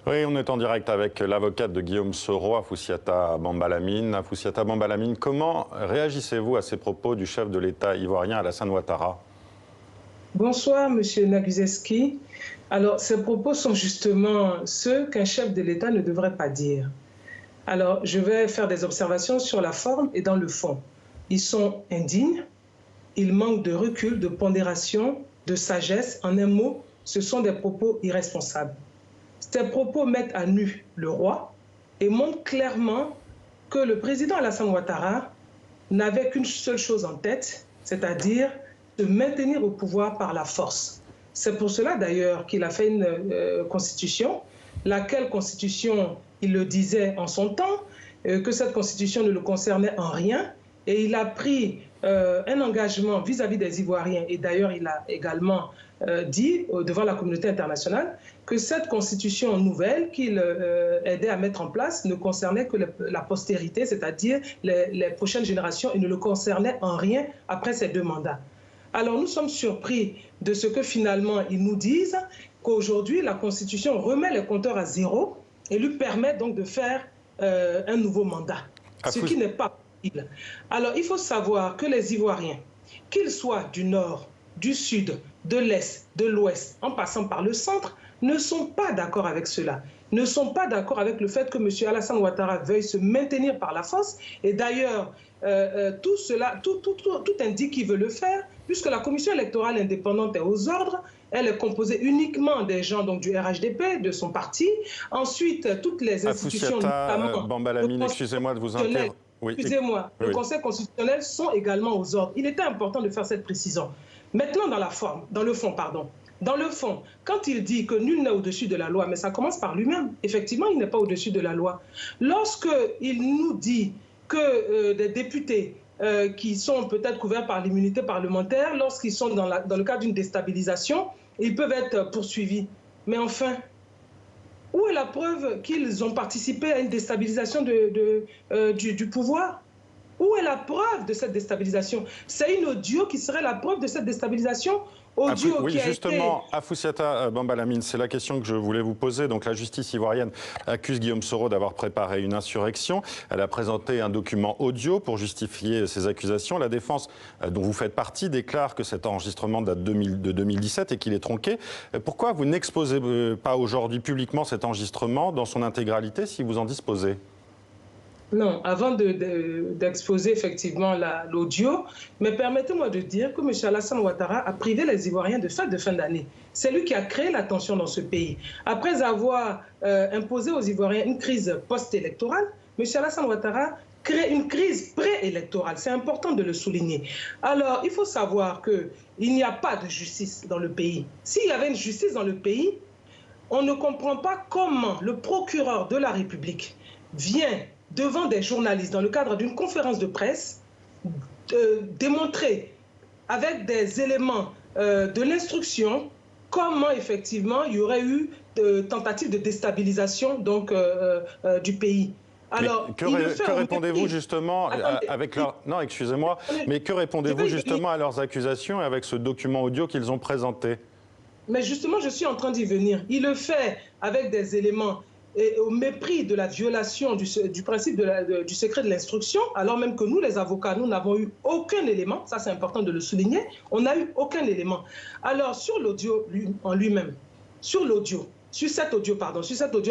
Oui, on est en direct avec l'avocate de Guillaume Soro, Afoussiata Bambalamine. Afoussiata Bambalamine, comment réagissez-vous à ces propos du chef de l'État ivoirien Alassane Ouattara? Bonsoir, Monsieur Naguzeski. Alors, ces propos sont justement ceux qu'un chef de l'État ne devrait pas dire. Alors, je vais faire des observations sur la forme et dans le fond. Ils sont indignes, ils manquent de recul, de pondération, de sagesse. En un mot, ce sont des propos irresponsables. Ces propos mettent à nu le roi et montrent clairement que le président Alassane Ouattara n'avait qu'une seule chose en tête, c'est-à-dire de maintenir au pouvoir par la force. C'est pour cela d'ailleurs qu'il a fait une constitution, laquelle constitution, il le disait en son temps, que cette constitution ne le concernait en rien, et il a pris un engagement vis-à-vis des Ivoiriens, et d'ailleurs il a également dit devant la communauté internationale que cette constitution nouvelle qu'il aidait à mettre en place ne concernait que la postérité, c'est-à-dire les prochaines générations, et ne le concernait en rien après ces 2 mandats. Alors nous sommes surpris de ce que finalement ils nous disent, qu'aujourd'hui la Constitution remet les compteurs à zéro et lui permet donc de faire un nouveau mandat, ce qui n'est pas possible. Alors il faut savoir que les Ivoiriens, qu'ils soient du nord, du sud, de l'est, de l'ouest, en passant par le centre, ne sont pas d'accord avec cela, ne sont pas d'accord avec le fait que M. Alassane Ouattara veuille se maintenir par la force. Et d'ailleurs, tout indique qu'il veut le faire, puisque la commission électorale indépendante est aux ordres. Elle est composée uniquement des gens donc, du RHDP, de son parti. Ensuite, toutes les institutions, notamment Bambalamine, excusez-moi de vous interrompre. Oui. Excusez-moi, le Conseil constitutionnel sont également aux ordres. Il était important de faire cette précision. Maintenant, dans le fond, Dans le fond, quand il dit que nul n'est au-dessus de la loi, mais ça commence par lui-même, effectivement, il n'est pas au-dessus de la loi. Lorsqu'il nous dit que des députés qui sont peut-être couverts par l'immunité parlementaire, lorsqu'ils sont dans le cadre d'une déstabilisation, ils peuvent être poursuivis. Mais enfin, où est la preuve qu'ils ont participé à une déstabilisation du pouvoir? Où est la preuve de cette déstabilisation? C'est une audio qui serait la preuve de cette déstabilisation? Oui, justement, Afoussiata Bambalamine, c'est la question que je voulais vous poser. Donc, la justice ivoirienne accuse Guillaume Soro d'avoir préparé une insurrection. Elle a présenté un document audio pour justifier ces accusations. La défense, dont vous faites partie, déclare que cet enregistrement date de 2017 et qu'il est tronqué. Pourquoi vous n'exposez pas aujourd'hui publiquement cet enregistrement dans son intégralité si vous en disposez ? Non, avant d'exposer effectivement l'audio, mais permettez-moi de dire que M. Alassane Ouattara a privé les Ivoiriens de fêtes de fin d'année. C'est lui qui a créé la tension dans ce pays. Après avoir imposé aux Ivoiriens une crise post-électorale, M. Alassane Ouattara crée une crise préélectorale. C'est important de le souligner. Alors, il faut savoir qu'il n'y a pas de justice dans le pays. S'il y avait une justice dans le pays, on ne comprend pas comment le procureur de la République vient devant des journalistes, dans le cadre d'une conférence de presse, démontrer avec des éléments de l'instruction comment effectivement il y aurait eu tentative de déstabilisation donc, du pays. Alors, que répondez-vous justement avec leur... Non, excusez-moi, mais que répondez-vous justement à leurs accusations et avec ce document audio qu'ils ont présenté? Mais justement, je suis en train d'y venir. Il le fait avec des éléments et au mépris de la violation du principe du secret de l'instruction, alors même que nous, les avocats, nous n'avons eu aucun élément, ça c'est important de le souligner, on n'a eu aucun élément. Alors sur l'audio en lui-même, sur cette audio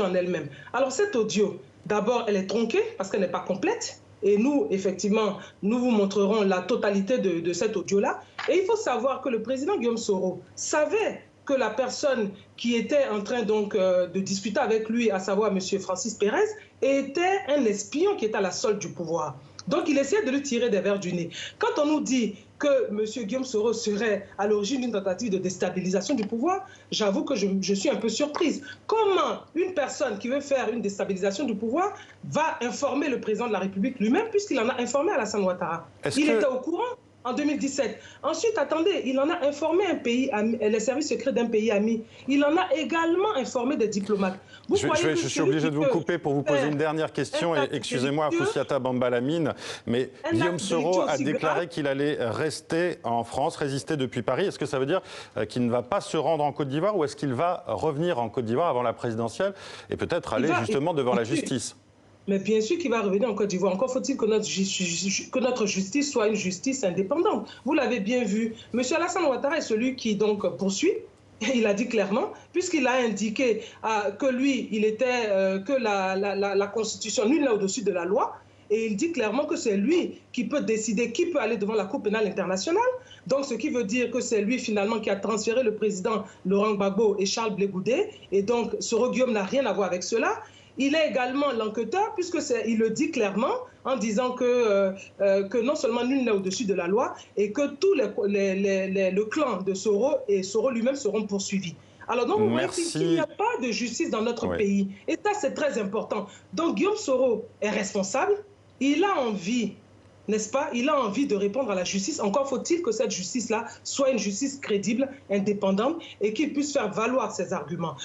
en elle-même, alors cette audio, d'abord elle est tronquée parce qu'elle n'est pas complète, et nous, effectivement, nous vous montrerons la totalité de cette audio-là. Et il faut savoir que le président Guillaume Soro savait que la personne qui était en train donc de discuter avec lui, à savoir M. Francis Pérez, était un espion qui était à la solde du pouvoir. Donc il essayait de lui tirer des vers du nez. Quand on nous dit que M. Guillaume Soro serait à l'origine d'une tentative de déstabilisation du pouvoir, j'avoue que je suis un peu surprise. Comment une personne qui veut faire une déstabilisation du pouvoir va informer le président de la République lui-même, puisqu'il en a informé Alassane Ouattara? Il était au courant. en 2017. Ensuite, attendez, il en a informé un pays ami, les services secrets d'un pays ami. Il en a également informé des diplomates. Je suis obligé de vous couper pour vous poser une dernière question. Excusez-moi, Foussiata Bambalamine, mais Guillaume Soro a déclaré qu'il allait rester en France, résister depuis Paris. Est-ce que ça veut dire qu'il ne va pas se rendre en Côte d'Ivoire ou est-ce qu'il va revenir en Côte d'Ivoire avant la présidentielle et peut-être aller justement devant la justice? Mais bien sûr qu'il va revenir en Côte d'Ivoire. Encore faut-il que notre justice soit une justice indépendante. Vous l'avez bien vu. M. Alassane Ouattara est celui qui donc poursuit. Il a dit clairement, puisqu'il a indiqué que lui, il était que la Constitution, nul n'est au-dessus de la loi. Et il dit clairement que c'est lui qui peut décider qui peut aller devant la Cour pénale internationale. Donc, ce qui veut dire que c'est lui, finalement, qui a transféré le président Laurent Gbagbo et Charles Blé Goudé. Et donc, Soro Guillaume n'a rien à voir avec cela. Il est également l'enquêteur, puisqu'il le dit clairement, en disant que non seulement nul n'est au-dessus de la loi, et que tout le clan de Soro et Soro lui-même seront poursuivis. Alors, donc, vous voyez qu'il n'y a pas de justice dans notre pays. Et ça, c'est très important. Donc, Guillaume Soro est responsable. Il a envie, n'est-ce pas? Il a envie de répondre à la justice. Encore faut-il que cette justice-là soit une justice crédible, indépendante, et qu'il puisse faire valoir ses arguments.